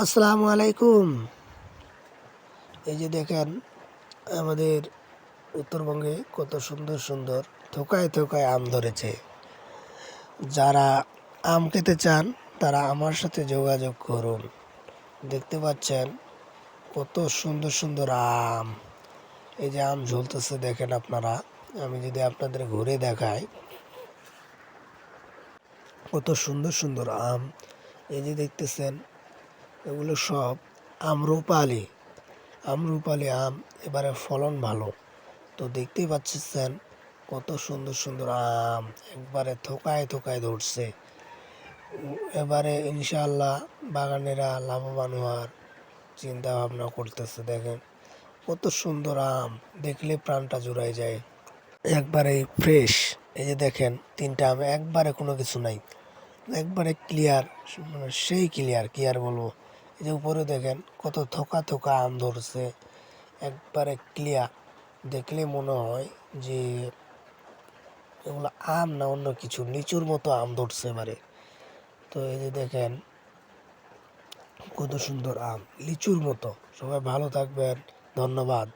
আসসালামু আলাইকুম। এই যে দেখেন আমাদের উত্তরবঙ্গে কত সুন্দর সুন্দর থোকায় থোকায় আম ধরেছে। যারা আম খেতে চান তারা আমার সাথে যোগাযোগ করুন। দেখতে পাচ্ছেন কত সুন্দর সুন্দর আম। এই যে আম ঝুলতেছে দেখেন আপনারা। আমি যদি আপনাদের ঘুরে দেখাই, কত সুন্দর সুন্দর আম। এই যে দেখতেছেন এগুলো সব আম্রপালি। আম্রপালি আম, এবারে ফলন ভালো। তো দেখতেই পাচ্ছেন কত সুন্দর সুন্দর আম একবারে থোকায় থোকায় ধরছে। এবারে ইনশাআল্লাহ বাগানেরা লাভবান হওয়ার চিন্তা ভাবনা করতেছে। দেখেন কত সুন্দর আম, দেখলে প্রাণটা জুড়াই যায়। একবারে ফ্রেশ। এই যে দেখেন তিনটা আম, একবারে কোনো কিছু নাই, একবারে ক্লিয়ার, মানে সেই ক্লিয়ার, কি আর বলবো। এই যে উপরে দেখেন কত থোকা থোকা আম ধরছে, একবারে ক্লিয়ার। দেখলে মনে হয় যে এগুলো আম না অন্য কিছু, লিচুর মতো আম ধরছে এবারে। তো এই যে দেখেন কত সুন্দর আম, লিচুর মতো। সবাই ভালো থাকবেন, ধন্যবাদ।